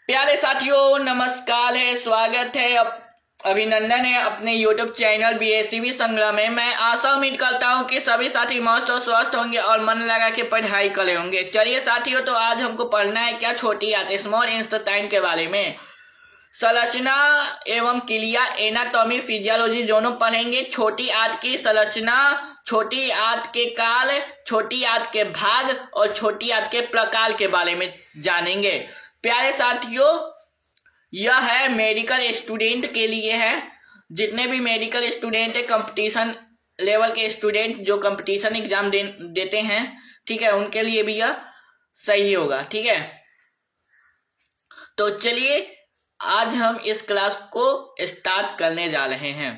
प्यारे साथियों, नमस्कार है, स्वागत है, अभिनंदन है अपने YouTube चैनल BACB संग्राम में। मैं आशा उम्मीद करता हूं कि सभी साथी मस्त और स्वस्थ होंगे और मन लगा के पढ़ाई करे होंगे। चलिए साथियों, तो आज हमको पढ़ना है क्या, छोटी आंत स्मॉल इंटेस्टाइन के बारे में। संरचना एवं क्रिया, एनाटॉमी, फिजियोलॉजी दोनों पढ़ेंगे। छोटी आंत की संरचना, छोटी आंत के काल, छोटी आंत के भाग और छोटी आंत के प्रकार के बारे में जानेंगे। प्यारे साथियों, यह है मेडिकल स्टूडेंट के लिए है। जितने भी मेडिकल स्टूडेंट है, कंपटीशन लेवल के स्टूडेंट जो कंपटीशन एग्जाम देते हैं, ठीक है, उनके लिए भी यह सही होगा। ठीक है, तो चलिए आज हम इस क्लास को स्टार्ट करने जा रहे हैं।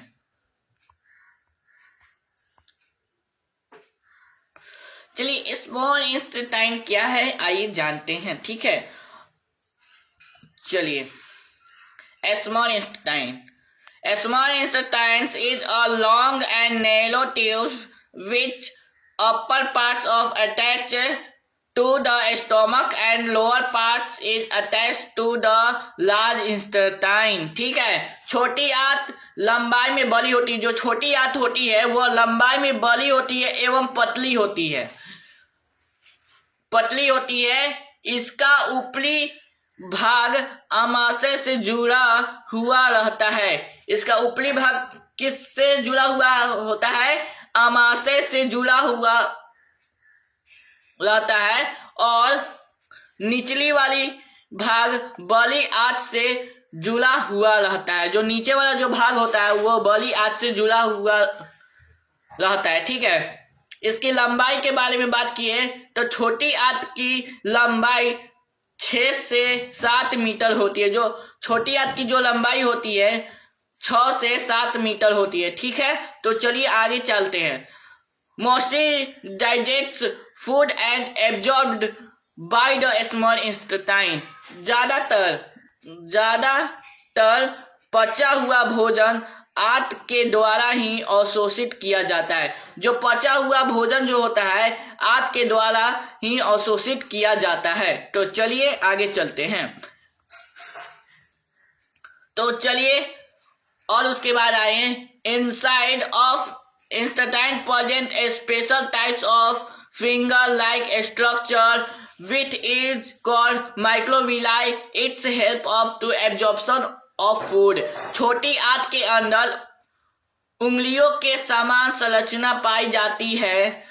चलिए स्मॉल इंटेस्टाइन क्या है, आइए जानते हैं। ठीक है, चलिए small intestine. Small intestines is a long and narrow tubes which upper parts of attached to the stomach and lower parts is attached to the large intestine। ठीक है, छोटी आंत लंबाई में बड़ी होती है। जो छोटी आंत होती है वह लंबाई में बड़ी होती है एवं पतली होती है। इसका ऊपरी भाग आमाशय से जुड़ा हुआ रहता है। इसका ऊपरी भाग किससे जुड़ा हुआ होता है? आमाशय से जुड़ा हुआ रहता है और निचली वाली भाग बड़ी आंत से जुड़ा हुआ रहता है। जो नीचे वाला जो भाग होता है वो बड़ी आंत से जुड़ा हुआ रहता है। ठीक है, इसकी लंबाई के बारे में बात किए तो छोटी आंत की लंबाई 6 से 7 मीटर होती है। जो छोटी आंत की जो लंबाई होती है 6 से 7 मीटर होती है। ठीक है, तो चलिए आगे चलते हैं। Mostly digest food and absorbed by the small intestine. ज्यादातर पचा हुआ भोजन आंत के द्वारा ही अवशोषित किया जाता है। जो पचा हुआ भोजन जो होता है आंत के द्वारा ही अवशोषित किया जाता है। तो चलिए आगे चलते हैं। तो चलिए और उसके बाद आए inside of intestine present a special types of finger like structure which is called microvilli. Its help of to absorption of food. छोटी आंत के अंदर उंगलियों के समान संरचना पाई जाती है।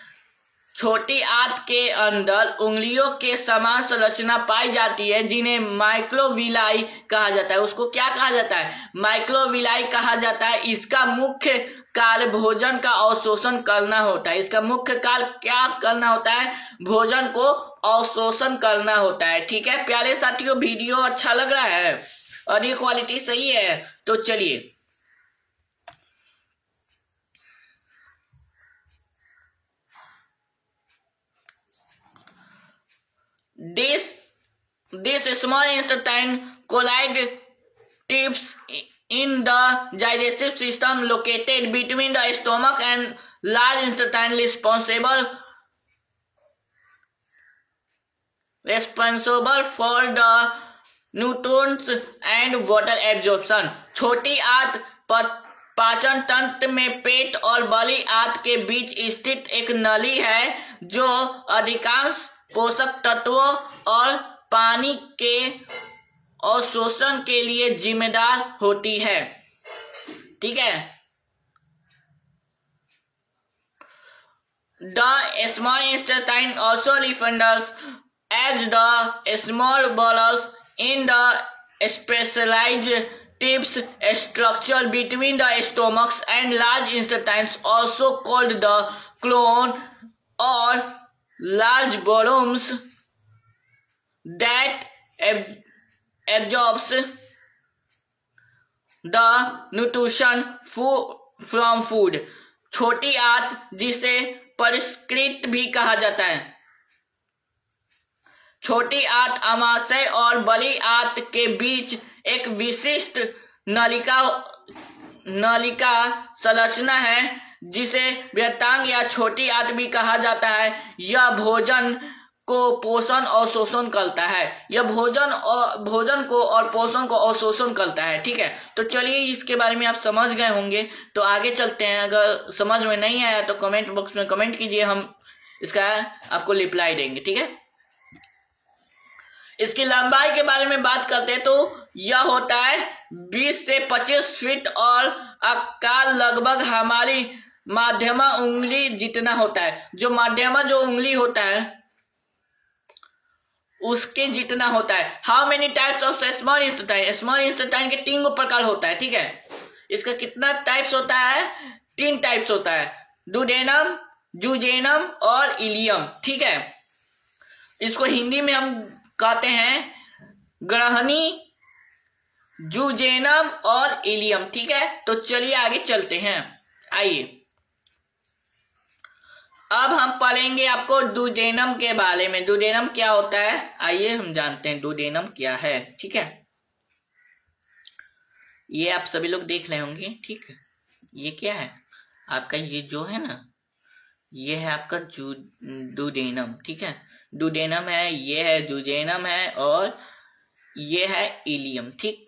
छोटी आंत के अंदर उंगलियों के समान संरचना पाई जाती है जिन्हें माइक्रोविलाई कहा जाता है। उसको क्या कहा जाता है? माइक्रोविलाई कहा जाता है। इसका मुख्य कार्य भोजन का अवशोषण करना होता है। इसका मुख्य कार्य क्या करना होता है? भोजन को अवशोषण करना होता है। ठीक है प्यारे साथियों, वीडियो अच्छा लग रहा है और ये क्वालिटी सही है तो चलिए this small intestine collide tips in the digestive system located between the stomach and large intestine responsible for the nutrients and water absorption। छोटी आंत पाचन तंत्र में पेट और बड़ी आंत के बीच स्थित एक नली है जो अधिकांश पोषक तत्वों और पानी के अवशोषण के लिए जिम्मेदार होती है। ठीक है, The small intestine also refuses as the small bowels in the specialized tips structure between the stomachs and large intestines, also called the colon or large volumes, that absorbs the nutrition from food। छोटी आंत जिसे परिष्कृत भी कहा जाता है। छोटी आंत आमाशय और बड़ी आंत के बीच एक विशिष्ट नलिका संरचना है जिसे वृत्तांग या छोटी आंत भी कहा जाता है। यह भोजन को पोषण और शोषण करता है। यह भोजन को और पोषण को अवशोषण करता है। ठीक है, तो चलिए इसके बारे में आप समझ गए होंगे, तो आगे चलते हैं। अगर समझ में नहीं आया तो कमेंट बॉक्स में कमेंट कीजिए, हम इसका आपको रिप्लाई देंगे। ठीक है, इसकी लंबाई के बारे में बात करते हैं तो यह होता है 20 से 25 फीट और आकार लगभग हमारी मध्यमा उंगली जितना होता है। जो मध्यमा जो उंगली होता है उसके जितना होता है। How many types of small intestine? Small intestine के 3 प्रकार होता है। ठीक है, इसका कितना टाइप्स होता है? 3 टाइप्स होता है, डुडेनम, जुजेनम और इलियम। ठीक है, इसको हिंदी में हम कहते हैं ग्रहणी, जुजेनम और इलियम। ठीक है, तो चलिए आगे चलते हैं। आइए अब हम पढ़ेंगे आपको डुडेनम के बारे में। डुडेनम क्या होता है, आइए हम जानते हैं डुडेनम क्या है। ठीक है, ये आप सभी लोग देख रहे होंगे। ठीक है, ये क्या है आपका, ये जो है ना, ये है आपका डुडेनम। ठीक है, डुडेनम है, ये है जुजेनम है और ये है इलियम। ठीक,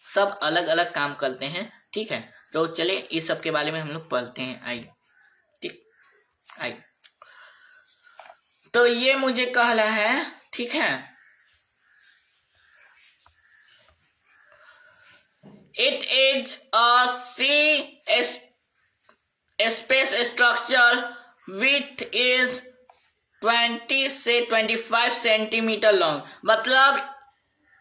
सब अलग अलग काम करते हैं। ठीक है, तो चले इस सब के बारे में हम लोग पढ़ते हैं। आइए, ठीक, आइए। तो ये मुझे कह रहा है, ठीक है, it is a C space structure with is 20 से 25 सेंटीमीटर लॉन्ग। मतलब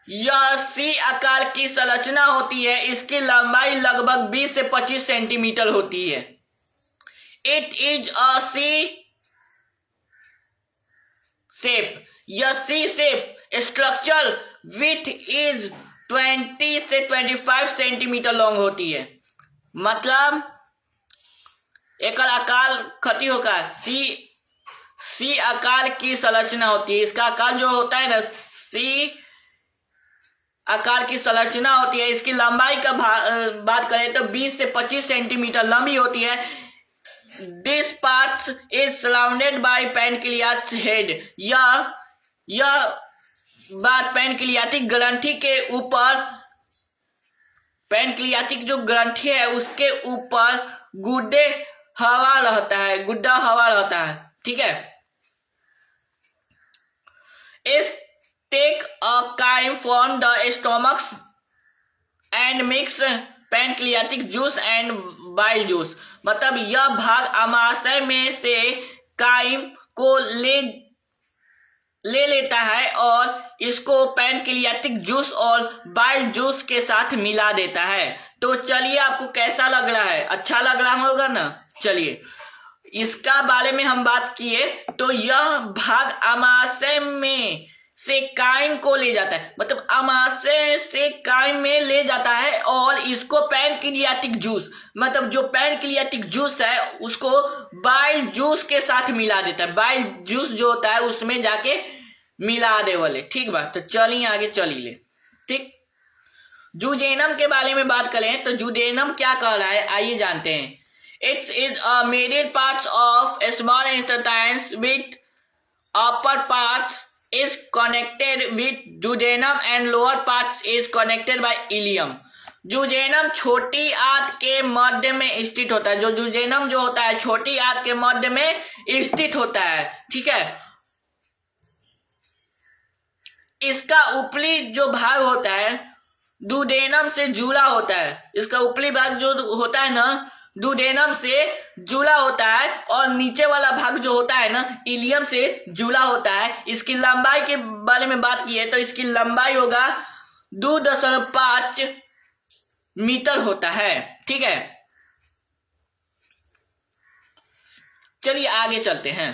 यह सी आकार की संरचना होती है, इसकी लंबाई लगभग 20 से 25 सेंटीमीटर होती है। It is a C shape, यह C shape structure with is 20 से 25 सेंटीमीटर लॉन्ग होती है। मतलब एक आकार खती होगा, सी आकार की संरचना होती है। इसका आकार जो होता है ना, सी आकार की संरचना होती है। इसकी लंबाई का बात करें तो 20 से 25 सेंटीमीटर लंबी होती है। This part is surrounded by pancreas head. यह बात पैनक्रियाटिक ग्रंथि के ऊपर, पैनक्रियाटिक जो ग्रंथि है उसके ऊपर गुड्डा हवा रहता है। ठीक है, इस take a chyme from the stomach and mix pancreatic juice and bile juice. मतलब यह भाग आमाशय में से काइम को ले लेता है और इसको पैनक्रियाटिक जूस और बाइल जूस के साथ मिला देता है। तो चलिए आपको कैसा लग रहा है, अच्छा लग रहा होगा ना। चलिए इसका बारे में हम बात किए तो यह भाग आमाशय में से काइम को ले जाता है। मतलब आमाशय से काइम में ले जाता है और इसको पैनक्रियाटिक जूस, मतलब जो पैनक्रियाटिक जूस है उसको बाइल जूस के साथ मिला देता है। बाइल जूस जो होता है उसमें जाके मिला दे वाले। ठीक बात, तो चलिए आगे चलिए ले। ठीक, जुजेनम के बारे में बात करें तो जुजेनम क्या कह रहा है, आइए जानते हैं। It's is a middle parts of small intestines with upper parts is connected with duodenum and lower parts is connected by ileum। जुजेनम छोटी आंत के मध्य में स्थित होता है। जो जुजेनम जो होता है छोटी आंत के मध्य में स्थित होता है। ठीक है, इसका ऊपरी जो भाग होता है दुओडेनम से जुड़ा होता है। इसका ऊपरी भाग जो होता है ना दुओडेनम से जुड़ा होता है और नीचे वाला भाग जो होता है ना इलियम से जुड़ा होता है। इसकी लंबाई के बारे में बात की है तो इसकी लंबाई होगा 2.5 मीटर होता है। ठीक है, चलिए आगे चलते हैं।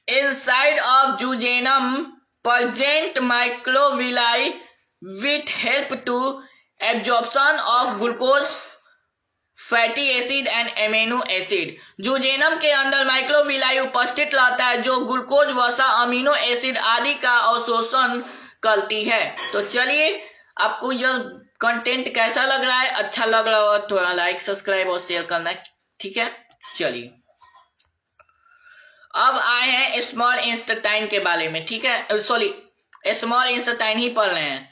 Inside of jejunum present microvilli with help to absorption of glucose, fatty acid and amino acid. Jejunum के अंदर माइक्रोविलाई उपस्थित रहता है जो ग्लूकोज, वसा, अमीनो एसिड आदि का अवशोषण करती है। तो चलिए आपको यह कंटेंट कैसा लग रहा है, अच्छा लग रहा हो थोड़ा लाइक, सब्सक्राइब और शेयर करना। ठीक है, चलिए अब आए हैं स्मॉल इंस्टेटाइन के बारे में, ठीक है, सॉरी स्मॉल इंस्टेटाइन ही पढ़ रहे हैं।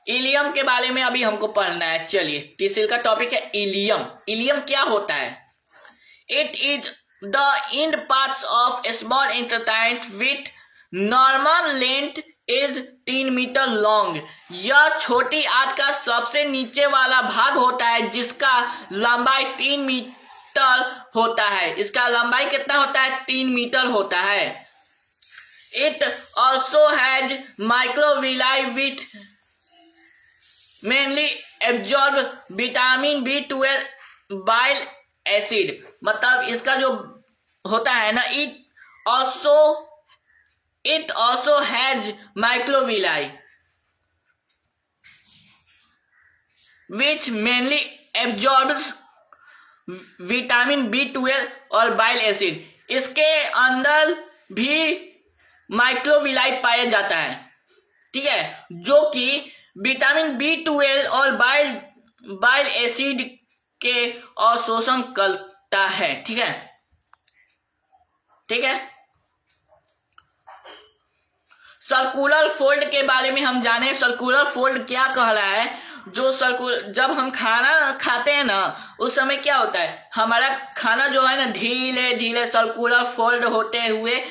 इलियम के बारे में अभी हमको पढ़ना है। चलिए, तीसरे का टॉपिक है इलियम। इलियम क्या होता है? It is the end parts of small intestine with normal length is 3 metre long. यह छोटी आंत का सबसे नीचे वाला भाग होता है जिसका लंबाई 3 मीटर होता है। इसका लंबाई कितना होता है? 3 मीटर होता है। It also has microvilli with mainly absorb vitamin B12 bile acid. मतलब इसका जो होता है ना, it also has microvilli which mainly absorbs vitamin B12 और बाइल एसिड। इसके अंदर भी माइक्रोविलाई पाया जाता है, ठीक है, जो कि विटामिन B12 और बाइल एसिड के अवशोषण करता है, ठीक है, ठीक है। सर्कुलर फोल्ड के बारे में हम जाने। सर्कुलर फोल्ड क्या कह रहा है? जब हम खाना खाते हैं ना, उस समय क्या होता है, हमारा खाना जो है ना धीरे धीरे सर्कुलर फोल्ड होते हुए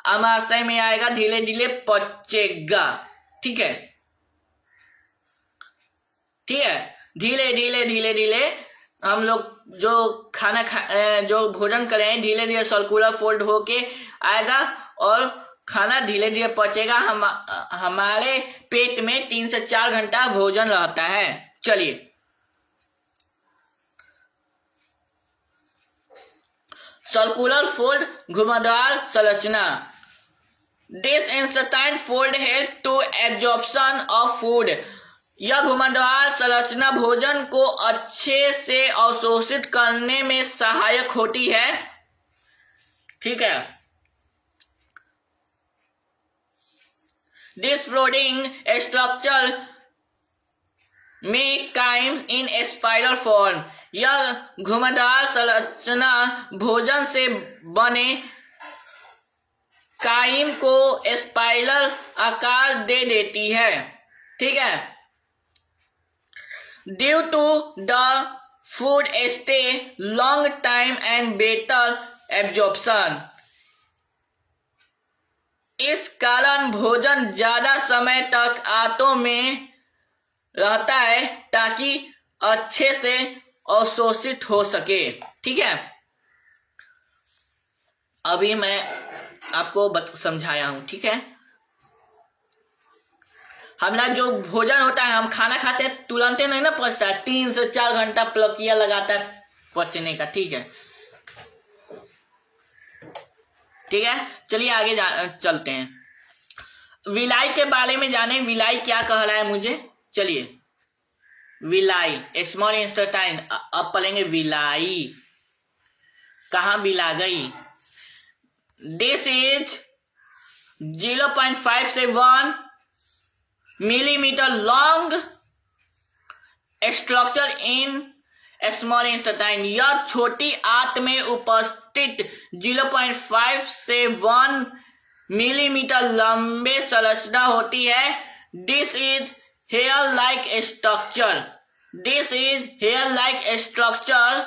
अमाशय में आएगा, धीरे धीरे पचेगा, ठीक है, ठीक है। धीरे धीरे हम लोग जो भोजन करें धीरे धीरे सर्कुलर फोल्ड होके आएगा और खाना धीरे धीरे पचेगा। हमारे पेट में 3 से 4 घंटा भोजन रहता है। चलिए, सर्कुलर फोल्ड, घुमावदार संरचना। This intestine fold help to absorption of food. यह घुमावदार संरचना भोजन को अच्छे से अवशोषित करने में सहायक होती है, ठीक है। दिस फोल्डिंग स्ट्रक्चर में काइम इन स्पाइरल फॉर्म। यह घुमावदार संरचना भोजन से बने काइम को स्पाइरल आकार दे देती है, ठीक है। Due to the food stay long time and better absorption. इस कारण भोजन ज्यादा समय तक आंतों में रहता है ताकि अच्छे से अवशोषित हो सके, ठीक है। अभी मैं आपको समझाया हूं, ठीक है। हमारा जो भोजन होता है, हम खाना खाते हैं तुरंत नहीं ना पचता है, 3 से 4 घंटा प्रक्रिया लगाता है पचने का, ठीक है, ठीक है। चलिए आगे चलते हैं। विलाई के बारे में जाने। विलाई क्या कह रहा है मुझे? चलिए, विलाई स्मॉल इंस्टेटाइन। अब पढ़ेंगे विलाई। कहां विला गई? दिस इज 0.5 से 1 millimetre long structure in small intestine. यह छोटी आंत में उपस्थित 0.5 से 1 मिलीमीटर लंबे संरचना होती है। This is hair like structure. This is hair like structure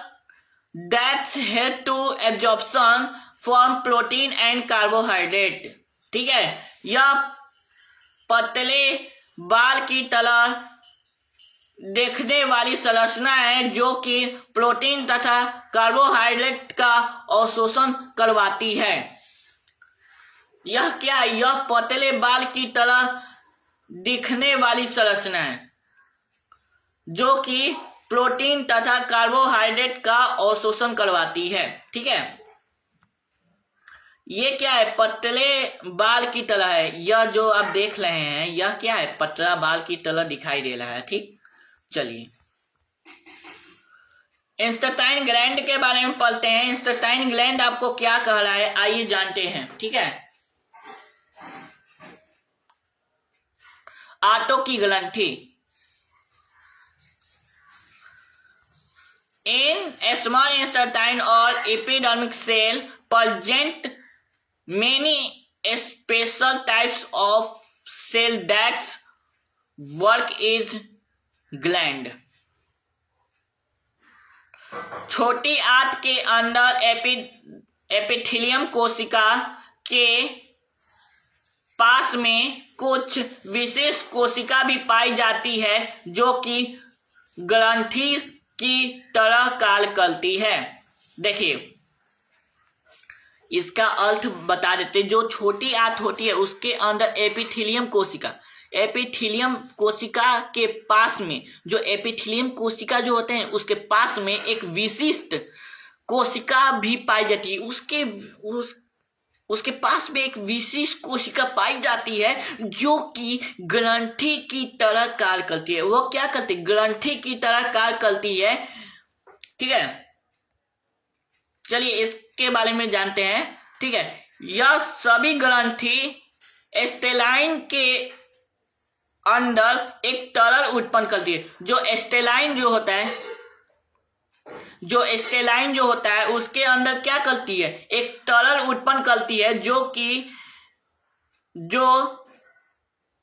that's help to absorption from protein and carbohydrate, ठीक है। यह पतले बाल की तरह देखने वाली संरचना है जो कि प्रोटीन तथा कार्बोहाइड्रेट का अवशोषण करवाती है। यह क्या है? यह पतले बाल की तरह दिखने वाली संरचना है जो कि प्रोटीन तथा कार्बोहाइड्रेट का अवशोषण करवाती है, ठीक है। ये क्या है? पतले बाल की तरह है। यह जो आप देख रहे हैं यह क्या है? पतला बाल की तरह दिखाई दे रहा है, ठीक। चलिए, इंस्टेटाइन ग्लैंड के बारे में पढ़ते हैं। इंस्टेटाइन ग्लैंड आपको क्या कह रहा है, आइए जानते हैं, ठीक है। आंतों की ग्रंथि। इन स्मॉल इंस्टेटाइन और epidermic cell present many special types of cell that work is gland. छोटी आंत के अंदर एपिथेलियम कोशिका के पास में कुछ विशेष कोशिका भी पाई जाती है जो कि ग्रंथि की तरह कार्य करती है। देखिए इसका अर्थ बता देते, जो छोटी आंत होती है उसके अंदर एपिथेलियम कोशिका के पास में, जो एपिथेलियम कोशिका जो होते हैं उसके पास में एक विशिष्ट कोशिका भी पाई जाती है। उसके पास में एक विशिष्ट कोशिका पाई जाती है जो कि ग्रंथि की तरह कार्य करती है। वो क्या करती है? ग्रंथि की तरह कार्य करती है। ठीक है, चलिए इसके बारे में जानते हैं। ठीक है, यह सभी ग्रंथि स्टेलाइन के अंदर एक तरल उत्पन्न करती है। जो स्टेलाइन जो होता है उसके अंदर क्या करती है? एक तरल उत्पन्न करती है जो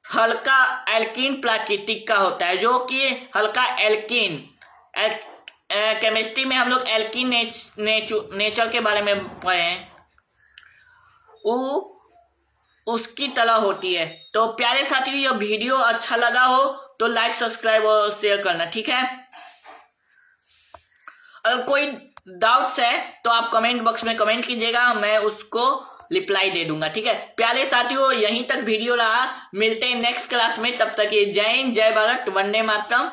हल्का एल्कीन प्राकृतिक का होता है, जो कि हल्का एल्कीन, केमिस्ट्री में हम लोग एल्कीन नेचर के बारे में पढ़े हैं, उसकी तरह होती है। तो प्यारे साथियों, यह वीडियो अच्छा लगा हो तो लाइक, सब्सक्राइब और शेयर करना। ठीक है, अगर कोई डाउट्स है तो आप कमेंट बॉक्स में कमेंट कीजिएगा, मैं उसको रिप्लाई दे दूंगा। ठीक है प्यारे साथियों, यहीं तक वीडियो रहा, मिलते हैं नेक्स्ट क्लास में। तब तक ये जय हिंद, जय भारत, वंदे मातरम।